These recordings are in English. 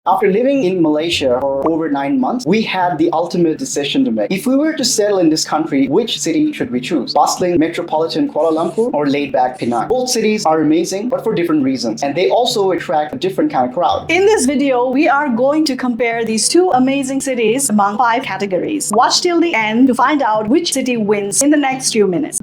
After living in Malaysia for over 9 months, we had the ultimate decision to make. If we were to settle in this country, which city should we choose? Bustling metropolitan Kuala Lumpur or laid-back Penang? Both cities are amazing, but for different reasons, and they also attract a different kind of crowd. In this video, we are going to compare these two amazing cities among 5 categories. Watch till the end to find out which city wins in the next few minutes.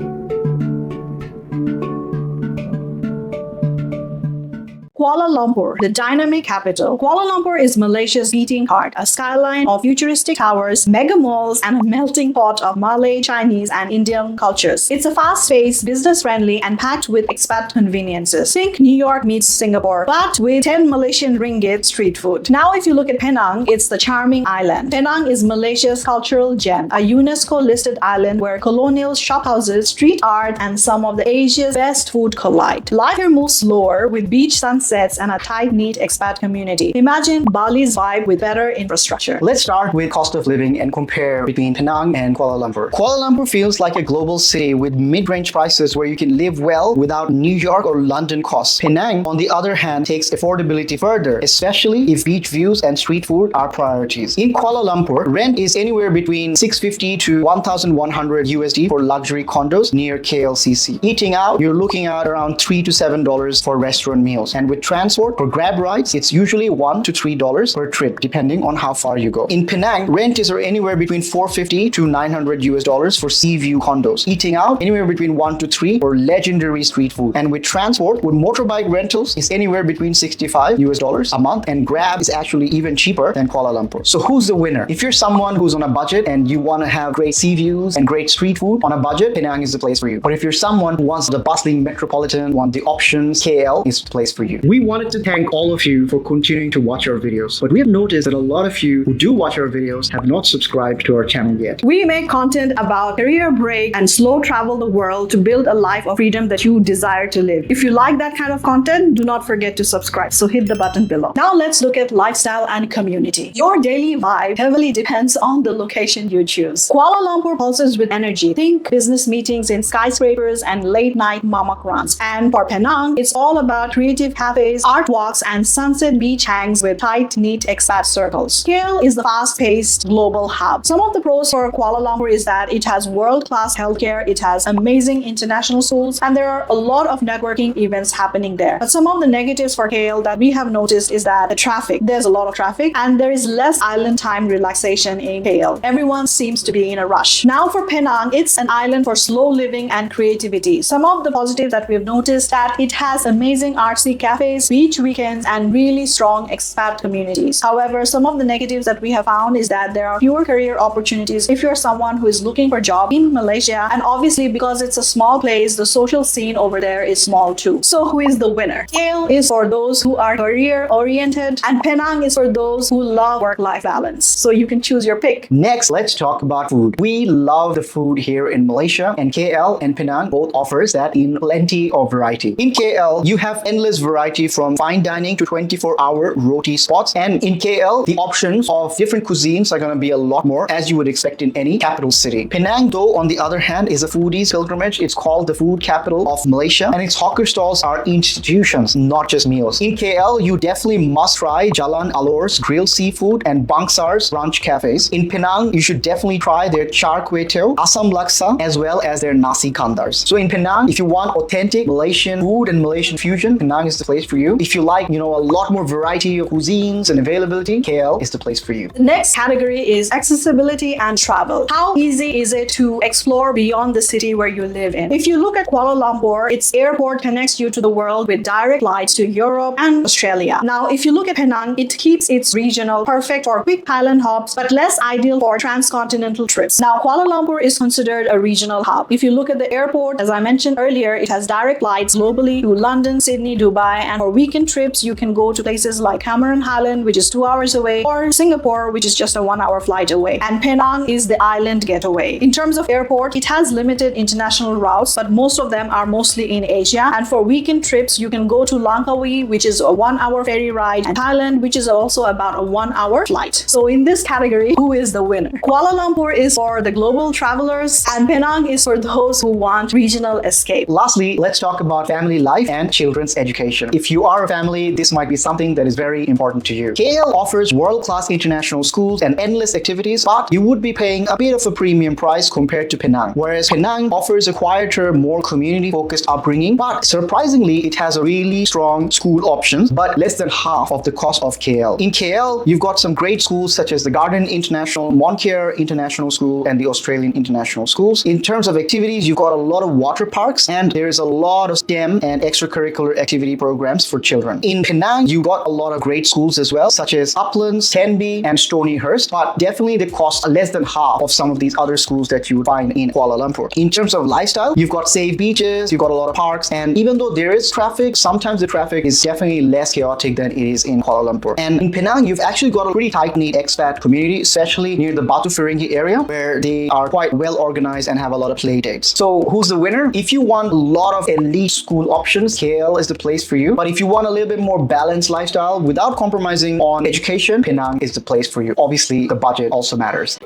Kuala Lumpur, the dynamic capital. Kuala Lumpur is Malaysia's beating heart, a skyline of futuristic towers, mega malls, and a melting pot of Malay, Chinese, and Indian cultures. It's a fast-paced, business-friendly, and packed with expat conveniences. Think New York meets Singapore, but with 10 Malaysian ringgit street food. Now, if you look at Penang, it's the charming island. Penang is Malaysia's cultural gem, a UNESCO-listed island where colonial shophouses, street art, and some of the Asia's best food collide. Life here moves slower, with beach sunsets and a tight-knit expat community. Imagine Bali's vibe with better infrastructure. Let's start with cost of living and compare between Penang and Kuala Lumpur. Kuala Lumpur feels like a global city with mid-range prices where you can live well without New York or London costs. Penang, on the other hand, takes affordability further, especially if beach views and street food are priorities. In Kuala Lumpur, rent is anywhere between $650 to $1,100 USD for luxury condos near KLCC. Eating out, you're looking at around $3 to $7 for restaurant meals, and with transport for grab rides, it's usually $1 to $3 per trip, depending on how far you go. In Penang, rent is anywhere between $450 to $900 US for sea view condos. Eating out, anywhere between 1 to 3 for legendary street food. And with transport, with motorbike rentals, is anywhere between $65 US a month, and Grab is actually even cheaper than Kuala Lumpur. So who's the winner? If you're someone who's on a budget and you want to have great sea views and great street food on a budget, Penang is the place for you. But if you're someone who wants the bustling metropolitan, want the options, KL is the place for you. We wanted to thank all of you for continuing to watch our videos, but we have noticed that a lot of you who do watch our videos have not subscribed to our channel yet. We make content about career break and slow travel the world to build a life of freedom that you desire to live. If you like that kind of content, do not forget to subscribe, so hit the button below. Now let's look at lifestyle and community. Your daily vibe heavily depends on the location you choose. Kuala Lumpur pulses with energy. Think business meetings in skyscrapers and late night mamak runs. And for Penang, it's all about creative cafes, art walks, and sunset beach hangs with tight-knit expat circles. KL is the fast-paced global hub. Some of the pros for Kuala Lumpur is that it has world-class healthcare, it has amazing international schools, and there are a lot of networking events happening there. But some of the negatives for KL that we have noticed is that the traffic. There's a lot of traffic, and there is less island time relaxation in KL. Everyone seems to be in a rush. Now for Penang, it's an island for slow living and creativity. Some of the positives that we've noticed that it has amazing artsy cafes, beach weekends, and really strong expat communities. However, some of the negatives that we have found is that there are fewer career opportunities if you're someone who is looking for a job in Malaysia, and obviously because it's a small place, the social scene over there is small too. So who is the winner? KL is for those who are career oriented, and Penang is for those who love work-life balance. So you can choose your pick. Next, let's talk about food. We love the food here in Malaysia, and KL and Penang both offers that in plenty of variety. In KL, you have endless variety from fine dining to 24-hour roti spots, and in KL, the options of different cuisines are going to be a lot more, as you would expect in any capital city. Penang, though, on the other hand, is a foodie's pilgrimage. It's called the food capital of Malaysia, and its hawker stalls are institutions, not just meals. In KL, you definitely must try Jalan Alor's grilled seafood and Bangsar's brunch cafes. In Penang, you should definitely try their char kway teow, asam laksa, as well as their nasi kandars. So in Penang, if you want authentic Malaysian food and Malaysian fusion, Penang is the place for you. If you like, a lot more variety of cuisines and availability, KL is the place for you. The next category is accessibility and travel. How easy is it to explore beyond the city where you live in? If you look at Kuala Lumpur, its airport connects you to the world with direct flights to Europe and Australia. Now, if you look at Penang, it keeps its regional, perfect for quick island hops, but less ideal for transcontinental trips. Now, Kuala Lumpur is considered a regional hub. If you look at the airport, as I mentioned earlier, it has direct flights globally to London, Sydney, Dubai, and for weekend trips, you can go to places like Cameron Highland, which is 2 hours away, or Singapore, which is just a 1-hour flight away. And Penang is the island getaway. In terms of airport, it has limited international routes, but most of them are mostly in Asia. And for weekend trips, you can go to Langkawi, which is a 1-hour ferry ride, and Thailand, which is also about a 1-hour flight. So in this category, who is the winner? Kuala Lumpur is for the global travelers, and Penang is for those who want regional escape. Lastly, let's talk about family life and children's education. If if you are a family, this might be something that is very important to you. KL offers world-class international schools and endless activities, but you would be paying a bit of a premium price compared to Penang. Whereas Penang offers a quieter, more community-focused upbringing, but surprisingly, it has a really strong school options, but less than half of the cost of KL. In KL, you've got some great schools such as the Garden International, Montclair International School, and the Australian International Schools. In terms of activities, you've got a lot of water parks, and there is a lot of STEM and extracurricular activity programs for children. In Penang, you've got a lot of great schools as well, such as Uplands, Tenby, and Stonyhurst, but definitely they cost less than half of some of these other schools that you would find in Kuala Lumpur. In terms of lifestyle, you've got safe beaches, you've got a lot of parks, and even though there is traffic, sometimes the traffic is definitely less chaotic than it is in Kuala Lumpur. And in Penang, you've actually got a pretty tight-knit expat community, especially near the Batu Ferringhi area, where they are quite well organized and have a lot of play dates. So who's the winner? If you want a lot of elite school options, KL is the place for you. But if you want a little bit more balanced lifestyle without compromising on education, Penang is the place for you. Obviously, the budget also matters.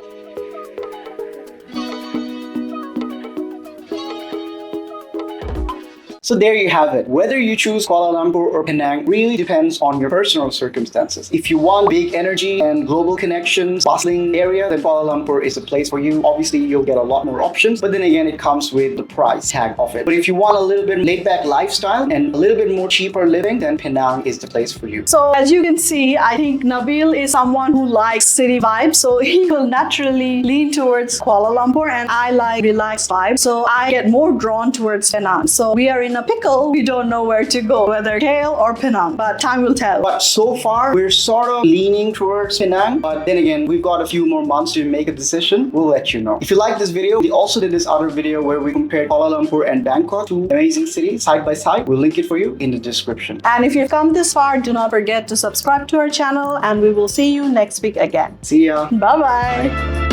So there you have it. Whether you choose Kuala Lumpur or Penang really depends on your personal circumstances. If you want big energy and global connections, bustling area, then Kuala Lumpur is a place for you. Obviously, you'll get a lot more options, but then again, it comes with the price tag of it. But if you want a little bit laid-back lifestyle and a little bit more cheaper living, then Penang is the place for you. So as you can see, I think Nabil is someone who likes city vibes, so he will naturally lean towards Kuala Lumpur, and I like relaxed vibes, so I get more drawn towards Penang. So we are in a pickle. We don't know where to go, whether KL or Penang, but time will tell. But so far, we're sort of leaning towards Penang, but then again, we've got a few more months to make a decision. We'll let you know. If you like this video, we also did this other video where we compared Kuala Lumpur and Bangkok, two amazing cities side by side. We'll link it for you in the description. And if you've come this far, do not forget to subscribe to our channel, and we will see you next week again. See ya. Bye-bye.